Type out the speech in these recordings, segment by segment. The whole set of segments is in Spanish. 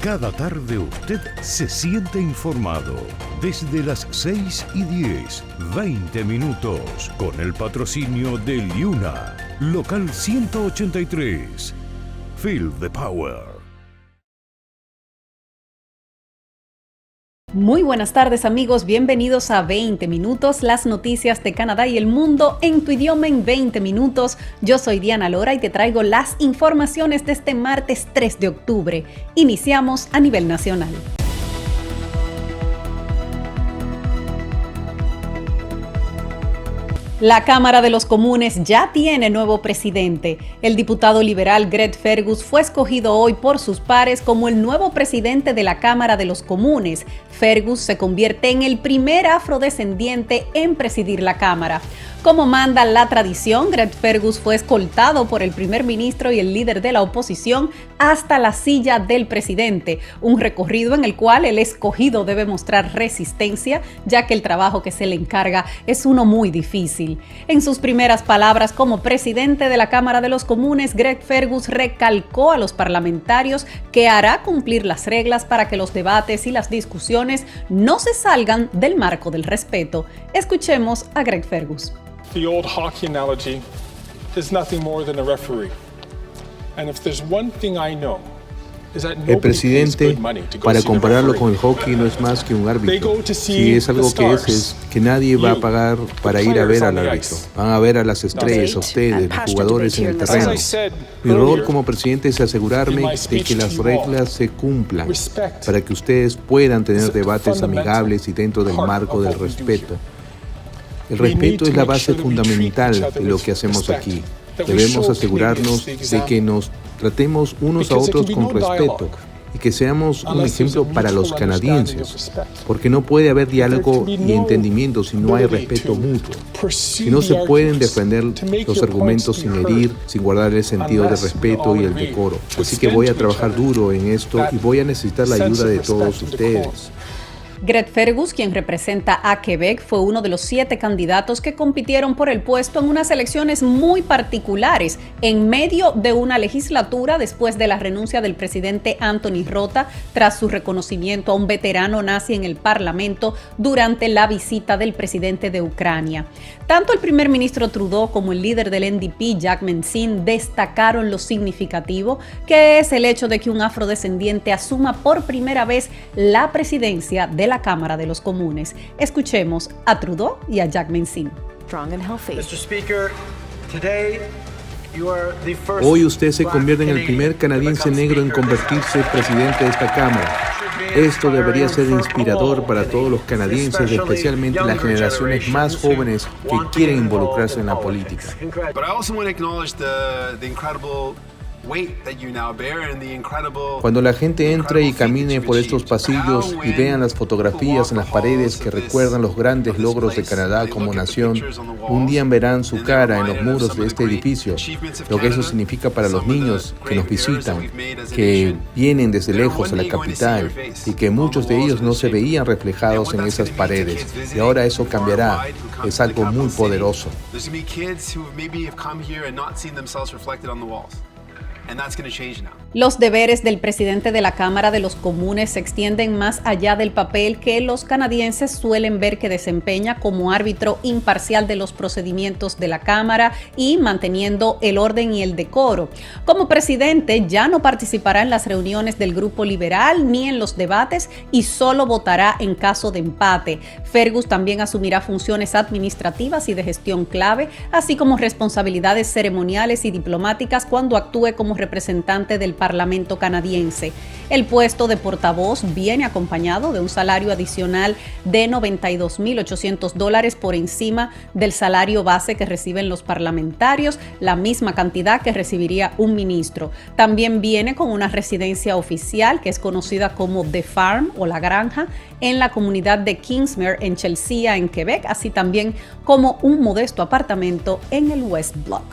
Cada tarde usted se siente informado. Desde las 6:10, 20 minutos, con el patrocinio de Liuna, local 183. Feel the power. Muy buenas tardes amigos, bienvenidos a 20 minutos, las noticias de Canadá y el mundo en tu idioma en 20 minutos. Yo soy Diana Lora y te traigo las informaciones de este martes 3 de octubre. Iniciamos a nivel nacional. La Cámara de los Comunes ya tiene nuevo presidente. El diputado liberal Greg Fergus fue escogido hoy por sus pares como el nuevo presidente de la Cámara de los Comunes. Fergus se convierte en el primer afrodescendiente en presidir la Cámara. Como manda la tradición, Greg Fergus fue escoltado por el primer ministro y el líder de la oposición hasta la silla del presidente, un recorrido en el cual el escogido debe mostrar resistencia, ya que el trabajo que se le encarga es uno muy difícil. En sus primeras palabras como presidente de la Cámara de los Comunes, Greg Fergus recalcó a los parlamentarios que hará cumplir las reglas para que los debates y las discusiones no se salgan del marco del respeto. Escuchemos a Greg Fergus. The old hockey analogy is nothing more than a referee. And if there's one thing I know, el presidente, para compararlo con el hockey, no es más que un árbitro. Si es algo que es que nadie va a pagar para ir a ver al árbitro. Van a ver a las estrellas, a ustedes, los jugadores en el terreno. Mi rol como presidente es asegurarme de que las reglas se cumplan, para que ustedes puedan tener debates amigables y dentro del marco del respeto. El respeto es la base fundamental de lo que hacemos aquí. Debemos asegurarnos de que nos tratemos unos a otros con respeto y que seamos un ejemplo para los canadienses, porque no puede haber diálogo ni entendimiento si no hay respeto mutuo. Si no se pueden defender los argumentos sin herir, sin guardar el sentido de respeto y el decoro. Así que voy a trabajar duro en esto y voy a necesitar la ayuda de todos ustedes. Greg Fergus, quien representa a Quebec, fue uno de los 7 candidatos que compitieron por el puesto en unas elecciones muy particulares, en medio de una legislatura después de la renuncia del presidente Anthony Rota tras su reconocimiento a un veterano nazi en el Parlamento durante la visita del presidente de Ucrania. Tanto el primer ministro Trudeau como el líder del NDP, Jack Mencin, destacaron lo significativo que es el hecho de que un afrodescendiente asuma por primera vez la presidencia de la Cámara de los Comunes. Escuchemos a Trudeau y a Jack Mencin. Hoy usted se convierte en el primer canadiense negro en convertirse en presidente de esta Cámara. Esto debería ser inspirador para todos los canadienses, especialmente las generaciones más jóvenes que quieren involucrarse en la política. Cuando la gente entre y camine por estos pasillos y vean las fotografías en las paredes que recuerdan los grandes logros de Canadá como nación, un día verán su cara en los muros de este edificio, lo que eso significa para los niños que nos visitan, que vienen desde lejos a la capital y que muchos de ellos no se veían reflejados en esas paredes. Y ahora eso cambiará. Es algo muy poderoso. Los deberes del presidente de la Cámara de los Comunes se extienden más allá del papel que los canadienses suelen ver que desempeña como árbitro imparcial de los procedimientos de la Cámara y manteniendo el orden y el decoro. Como presidente ya no participará en las reuniones del Grupo Liberal ni en los debates y solo votará en caso de empate. Fergus también asumirá funciones administrativas y de gestión clave, así como responsabilidades ceremoniales y diplomáticas cuando actúe como representante del Parlamento canadiense. El puesto de portavoz viene acompañado de un salario adicional de $92,800 por encima del salario base que reciben los parlamentarios, la misma cantidad que recibiría un ministro. También viene con una residencia oficial que es conocida como The Farm o La Granja en la comunidad de Kingsmere en Chelsea, en Quebec, así también como un modesto apartamento en el West Block.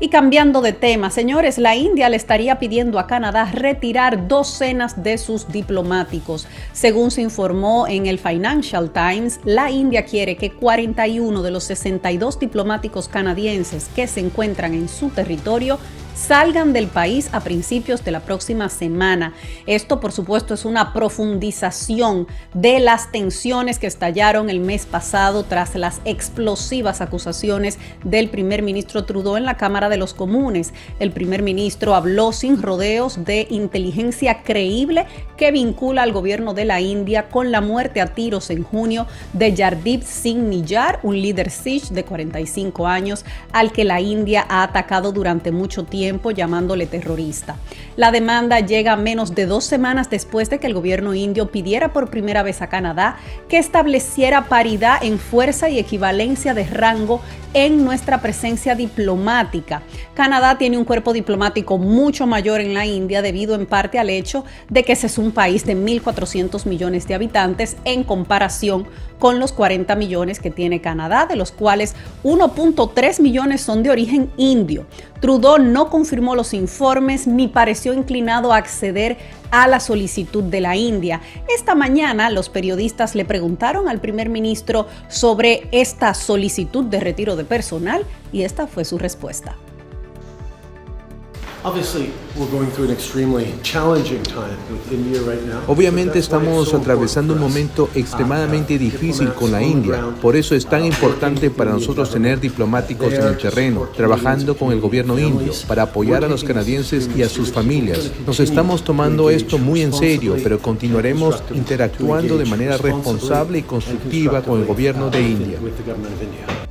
Y cambiando de tema, señores, la India le estaría pidiendo a Canadá retirar docenas de sus diplomáticos. Según se informó en el Financial Times, la India quiere que 41 de los 62 diplomáticos canadienses que se encuentran en su territorio salgan del país a principios de la próxima semana. Esto, por supuesto, es una profundización de las tensiones que estallaron el mes pasado tras las explosivas acusaciones del primer ministro Trudeau en la Cámara de los Comunes. El primer ministro habló sin rodeos de inteligencia creíble que vincula al gobierno de la India con la muerte a tiros en junio de Jardeep Singh Niyar, un líder Sikh de 45 años al que la India ha atacado durante mucho tiempo llamándole terrorista. La demanda llega menos de 2 semanas después de que el gobierno indio pidiera por primera vez a Canadá que estableciera paridad en fuerza y equivalencia de rango en nuestra presencia diplomática. Canadá tiene un cuerpo diplomático mucho mayor en la India debido en parte al hecho de que ese es un país de 1.400 millones de habitantes en comparación con los 40 millones que tiene Canadá, de los cuales 1.3 millones son de origen indio. Trudeau no confirmó los informes ni pareció inclinado a acceder a la solicitud de la India. Esta mañana los periodistas le preguntaron al primer ministro sobre esta solicitud de retiro de personal y esta fue su respuesta. Obviamente estamos atravesando un momento extremadamente difícil con la India. Por eso es tan importante para nosotros tener diplomáticos en el terreno, trabajando con el gobierno indio, para apoyar a los canadienses y a sus familias. Nos estamos tomando esto muy en serio, pero continuaremos interactuando de manera responsable y constructiva con el gobierno de India.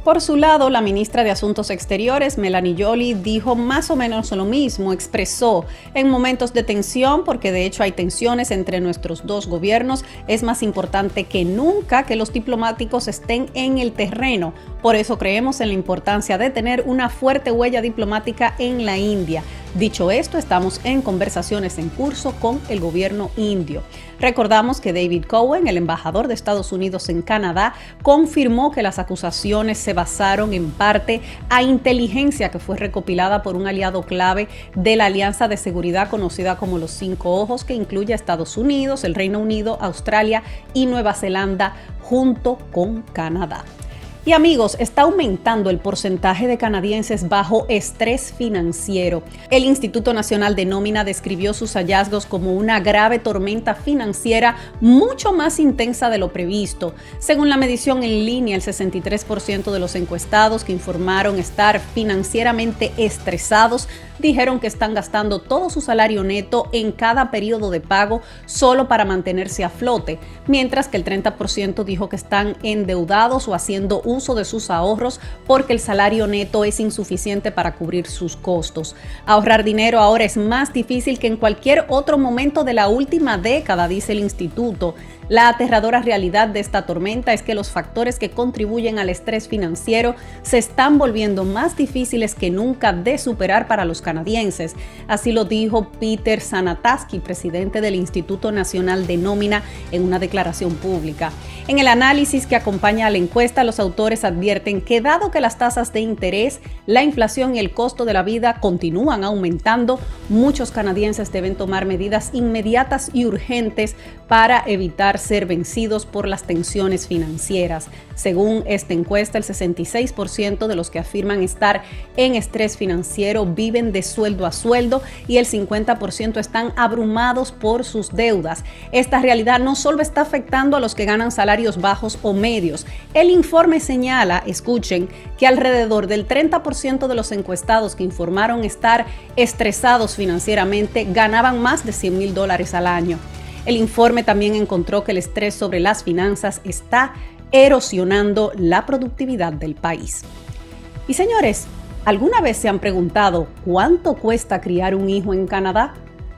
Por su lado, la ministra de Asuntos Exteriores, Melanie Joly, dijo más o menos lo mismo. Expresó: en momentos de tensión, porque de hecho hay tensiones entre nuestros dos gobiernos, es más importante que nunca que los diplomáticos estén en el terreno. Por eso creemos en la importancia de tener una fuerte huella diplomática en la India. Dicho esto, estamos en conversaciones en curso con el gobierno indio. Recordamos que David Cohen, el embajador de Estados Unidos en Canadá, confirmó que las acusaciones se basaron en parte a inteligencia que fue recopilada por un aliado clave de la alianza de seguridad conocida como los 5 Ojos, que incluye a Estados Unidos, el Reino Unido, Australia y Nueva Zelanda junto con Canadá. Y amigos, está aumentando el porcentaje de canadienses bajo estrés financiero. El Instituto Nacional de Nómina describió sus hallazgos como una grave tormenta financiera mucho más intensa de lo previsto. Según la medición en línea, el 63% de los encuestados que informaron estar financieramente estresados dijeron que están gastando todo su salario neto en cada periodo de pago solo para mantenerse a flote, mientras que el 30% dijo que están endeudados o haciendo uso de sus ahorros porque el salario neto es insuficiente para cubrir sus costos. Ahorrar dinero ahora es más difícil que en cualquier otro momento de la última década, dice el instituto. La aterradora realidad de esta tormenta es que los factores que contribuyen al estrés financiero se están volviendo más difíciles que nunca de superar para los canadienses. Así lo dijo Peter Sanataski, presidente del Instituto Nacional de Nómina, en una declaración pública. En el análisis que acompaña a la encuesta, los autores advierten que dado que las tasas de interés, la inflación y el costo de la vida continúan aumentando, muchos canadienses deben tomar medidas inmediatas y urgentes para evitar ser vencidos por las tensiones financieras. Según esta encuesta, el 66% de los que afirman estar en estrés financiero viven de sueldo a sueldo y el 50% están abrumados por sus deudas. Esta realidad no solo está afectando a los que ganan salarios bajos o medios. El informe señala, escuchen, que alrededor del 30% de los encuestados que informaron estar estresados financieramente ganaban más de $100,000 al año. El informe también encontró que el estrés sobre las finanzas está erosionando la productividad del país. Y señores, ¿alguna vez se han preguntado cuánto cuesta criar un hijo en Canadá?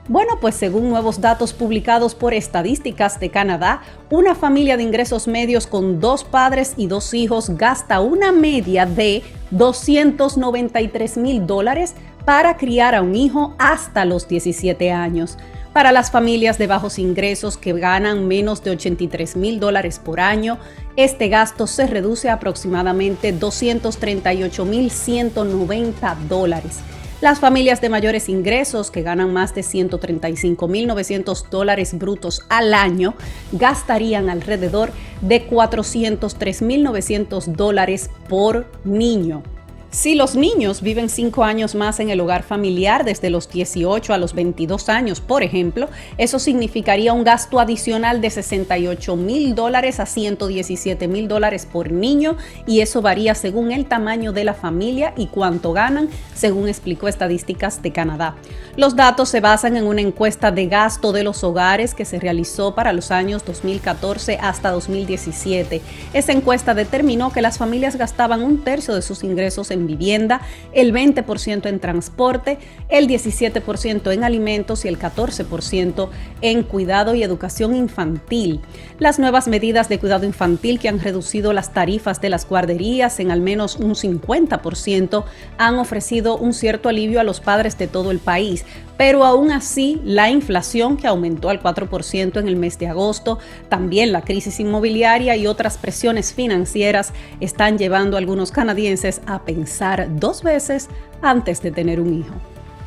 Bueno, pues según nuevos datos publicados por Estadísticas de Canadá, una familia de ingresos medios con 2 padres y 2 hijos gasta una media de $293,000 para criar a un hijo hasta los 17 años. Para las familias de bajos ingresos que ganan menos de $83,000 por año, este gasto se reduce a aproximadamente $238,190. Las familias de mayores ingresos que ganan más de $135,900 brutos al año gastarían alrededor de $403,900 por niño. Si los niños viven 5 años más en el hogar familiar desde los 18 a los 22 años, por ejemplo, eso significaría un gasto adicional de $68,000 a $117,000 por niño, y eso varía según el tamaño de la familia y cuánto ganan, según explicó Estadísticas de Canadá. Los datos se basan en una encuesta de gasto de los hogares que se realizó para los años 2014 hasta 2017. Esa encuesta determinó que las familias gastaban 1/3 de sus ingresos en vivienda, el 20% en transporte, el 17% en alimentos y el 14% en cuidado y educación infantil. Las nuevas medidas de cuidado infantil, que han reducido las tarifas de las guarderías en al menos un 50%, han ofrecido un cierto alivio a los padres de todo el país, pero aún así la inflación, que aumentó al 4% en el mes de agosto, también la crisis inmobiliaria y otras presiones financieras están llevando a algunos canadienses a pensar 2 veces antes de tener un hijo.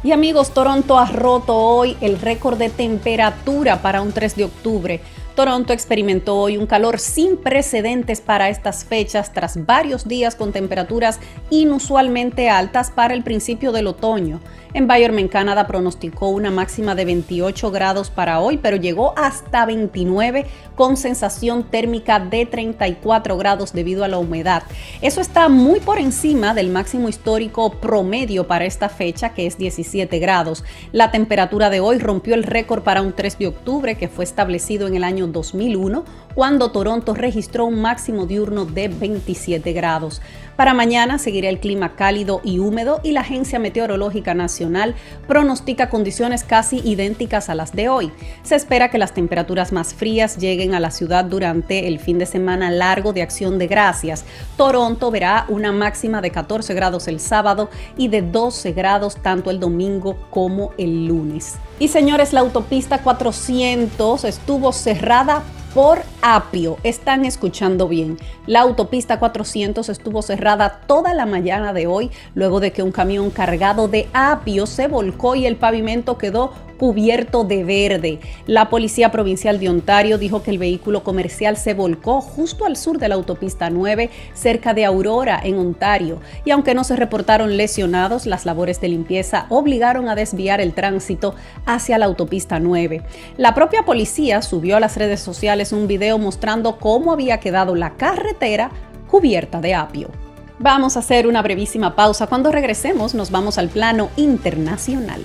Y amigos, Toronto ha roto hoy el récord de temperatura para un 3 de octubre. Toronto experimentó hoy un calor sin precedentes para estas fechas, tras varios días con temperaturas inusualmente altas para el principio del otoño. Environment Canada pronosticó una máxima de 28 grados para hoy, pero llegó hasta 29 con sensación térmica de 34 grados debido a la humedad. Eso está muy por encima del máximo histórico promedio para esta fecha, que es 17 grados. La temperatura de hoy rompió el récord para un 3 de octubre que fue establecido en el año 2001, cuando Toronto registró un máximo diurno de 27 grados. Para mañana seguirá el clima cálido y húmedo, y la Agencia Meteorológica Nacional pronostica condiciones casi idénticas a las de hoy. Se espera que las temperaturas más frías lleguen a la ciudad durante el fin de semana largo de Acción de Gracias. Toronto verá una máxima de 14 grados el sábado y de 12 grados tanto el domingo como el lunes. Y señores, la autopista 400 estuvo cerrada por apio. Están escuchando bien. La autopista 400 estuvo cerrada toda la mañana de hoy, luego de que un camión cargado de apio se volcó y el pavimento quedó cubierto de verde. La Policía Provincial de Ontario dijo que el vehículo comercial se volcó justo al sur de la autopista 9, cerca de Aurora, en Ontario. Y aunque no se reportaron lesionados, las labores de limpieza obligaron a desviar el tránsito hacia la autopista 9. La propia policía subió a las redes sociales un video mostrando cómo había quedado la carretera cubierta de apio. Vamos a hacer una brevísima pausa. Cuando regresemos, nos vamos al plano internacional.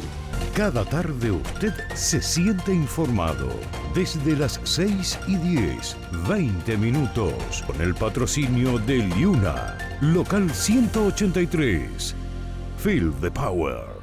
Cada tarde usted se siente informado. Desde las 6:10, 20 minutos, con el patrocinio de Liuna, local 183. Feel the power.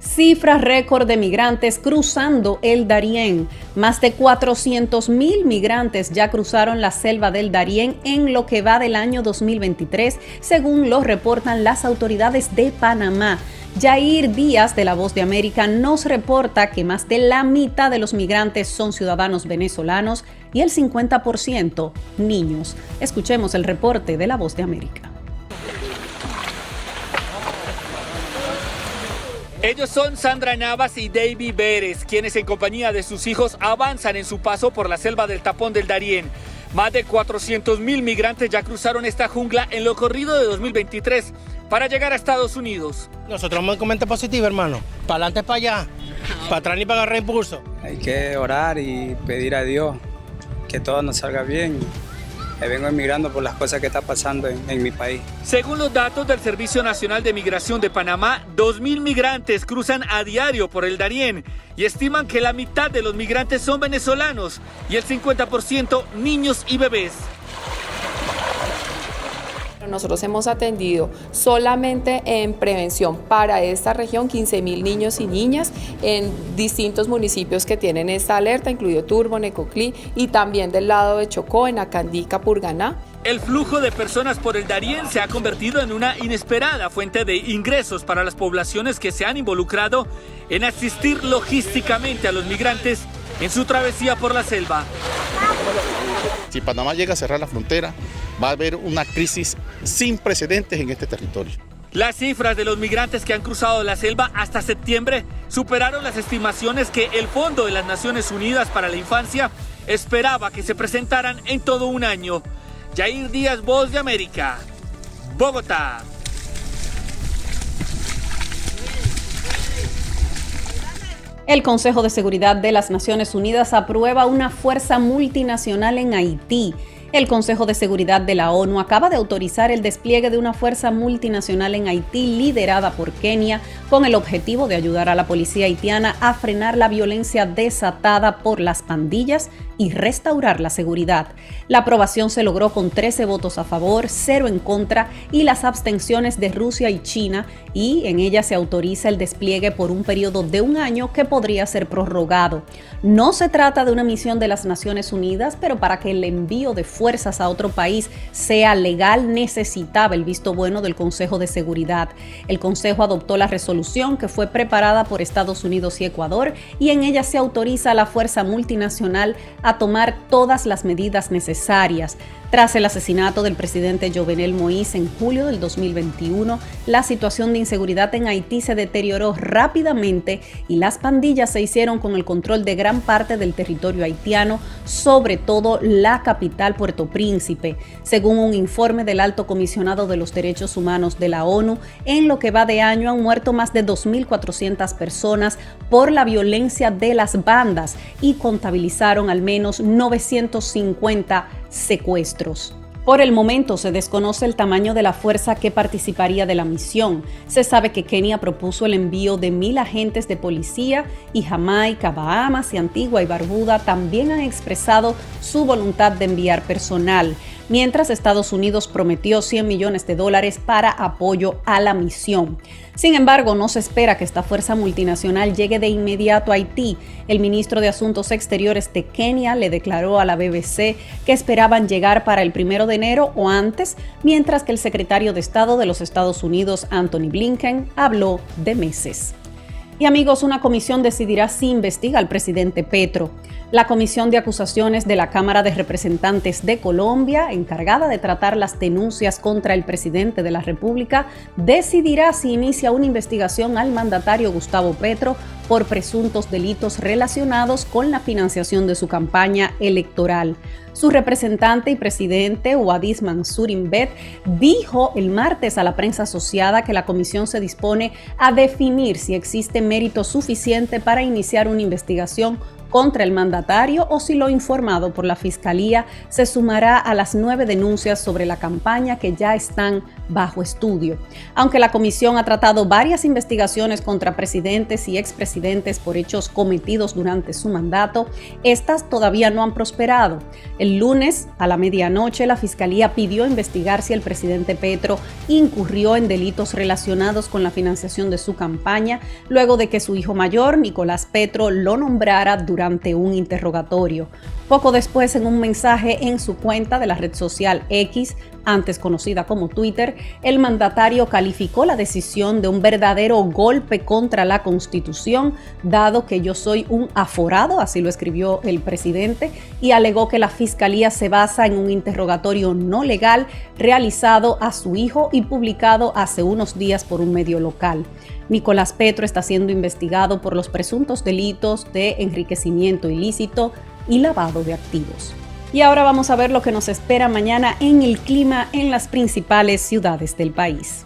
Cifra récord de migrantes cruzando el Darién. Más de 400,000 migrantes ya cruzaron la selva del Darién en lo que va del año 2023, según lo reportan las autoridades de Panamá. Yair Díaz, de La Voz de América, nos reporta que más de la mitad de los migrantes son ciudadanos venezolanos y el 50% niños. Escuchemos el reporte de La Voz de América. Ellos son Sandra Navas y David Vélez, quienes en compañía de sus hijos avanzan en su paso por la selva del Tapón del Darién. Más de 400,000 migrantes ya cruzaron esta jungla en lo corrido de 2023 para llegar a Estados Unidos. Nosotros vamos con mente positiva, hermano. Para adelante, para allá. Para atrás ni para agarrar impulso. Hay que orar y pedir a Dios que todo nos salga bien. Me vengo emigrando por las cosas que está pasando en mi país. Según los datos del Servicio Nacional de Migración de Panamá, 2,000 migrantes cruzan a diario por el Darién y estiman que la mitad de los migrantes son venezolanos y el 50% niños y bebés. Nosotros hemos atendido solamente en prevención para esta región 15,000 niños y niñas en distintos municipios que tienen esta alerta, incluido Turbo, Necoclí y también del lado de Chocó, en Acandí, Capurganá. El flujo de personas por el Darién se ha convertido en una inesperada fuente de ingresos para las poblaciones que se han involucrado en asistir logísticamente a los migrantes en su travesía por la selva. Si Panamá llega a cerrar la frontera, va a haber una crisis sin precedentes en este territorio. Las cifras de los migrantes que han cruzado la selva hasta septiembre superaron las estimaciones que el Fondo de las Naciones Unidas para la Infancia esperaba que se presentaran en todo un año. Yair Díaz, Voz de América, Bogotá. El Consejo de Seguridad de las Naciones Unidas aprueba una fuerza multinacional en Haití. El Consejo de Seguridad de la ONU acaba de autorizar el despliegue de una fuerza multinacional en Haití liderada por Kenia con el objetivo de ayudar a la policía haitiana a frenar la violencia desatada por las pandillas y restaurar la seguridad. La aprobación se logró con 13 votos a favor, 0 en contra y las abstenciones de Rusia y China, y en ella se autoriza el despliegue por un periodo de un año que podría ser prorrogado. No se trata de una misión de las Naciones Unidas, pero para que el envío de fuerzas a otro país sea legal necesitaba el visto bueno del Consejo de Seguridad. El Consejo adoptó la resolución que fue preparada por Estados Unidos y Ecuador, y en ella se autoriza a la fuerza multinacional a tomar todas las medidas necesarias. Tras el asesinato del presidente Jovenel Moïse en julio del 2021, la situación de inseguridad en Haití se deterioró rápidamente y las pandillas se hicieron con el control de gran parte del territorio haitiano, sobre todo la capital Puerto Príncipe. Según un informe del Alto Comisionado de los Derechos Humanos de la ONU, en lo que va de año han muerto más de 2.400 personas por la violencia de las bandas y contabilizaron al menos 950 secuestros. Por el momento se desconoce el tamaño de la fuerza que participaría de la misión. Se sabe que Kenia propuso el envío de 1.000 agentes de policía y Jamaica, Bahamas y Antigua y Barbuda también han expresado su voluntad de enviar personal, mientras Estados Unidos prometió $100 millones para apoyo a la misión. Sin embargo, no se espera que esta fuerza multinacional llegue de inmediato a Haití. El ministro de Asuntos Exteriores de Kenia le declaró a la BBC que esperaban llegar para el 1 de enero o antes, mientras que el secretario de Estado de los Estados Unidos, Anthony Blinken, habló de meses. Y amigos, una comisión decidirá si investiga al presidente Petro. La Comisión de Acusaciones de la Cámara de Representantes de Colombia, encargada de tratar las denuncias contra el presidente de la República, decidirá si inicia una investigación al mandatario Gustavo Petro por presuntos delitos relacionados con la financiación de su campaña electoral. Su representante y presidente, Wadis Mansurinbet, dijo el martes a la prensa asociada que la comisión se dispone a definir si existe mérito suficiente para iniciar una investigación contra el mandatario o si lo informado por la Fiscalía se sumará a las 9 denuncias sobre la campaña que ya están bajo estudio. Aunque la comisión ha tratado varias investigaciones contra presidentes y expresidentes por hechos cometidos durante su mandato, estas todavía no han prosperado. El lunes, a la medianoche, la Fiscalía pidió investigar si el presidente Petro incurrió en delitos relacionados con la financiación de su campaña, luego de que su hijo mayor, Nicolás Petro, lo nombrara durante un interrogatorio. Poco después, en un mensaje en su cuenta de la red social X, antes conocida como Twitter, el mandatario calificó la decisión de un verdadero golpe contra la Constitución, dado que yo soy un aforado, así lo escribió el presidente, y alegó que la Fiscalía se basa en un interrogatorio no legal realizado a su hijo y publicado hace unos días por un medio local. Nicolás Petro está siendo investigado por los presuntos delitos de enriquecimiento ilícito y lavado de activos. Y ahora vamos a ver lo que nos espera mañana en el clima en las principales ciudades del país.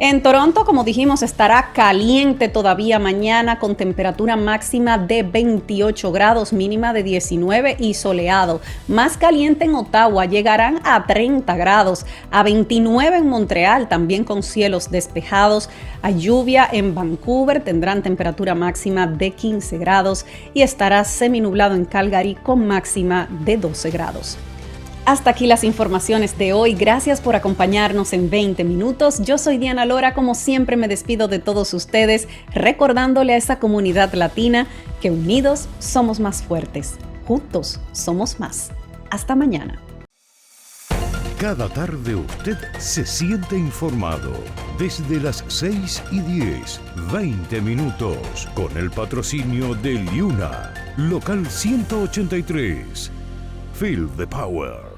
En Toronto, como dijimos, estará caliente todavía mañana con temperatura máxima de 28 grados, mínima de 19 y soleado. Más caliente en Ottawa, llegarán a 30 grados, a 29 en Montreal, también con cielos despejados. A lluvia en Vancouver, tendrán temperatura máxima de 15 grados y estará seminublado en Calgary con máxima de 12 grados. Hasta aquí las informaciones de hoy. Gracias por acompañarnos en 20 minutos. Yo soy Diana Lora. Como siempre me despido de todos ustedes, recordándole a esta comunidad latina que unidos somos más fuertes. Juntos somos más. Hasta mañana. Cada tarde usted se siente informado. Desde las 6:10, 20 minutos, con el patrocinio de Liuna. Local 183. Feel the power.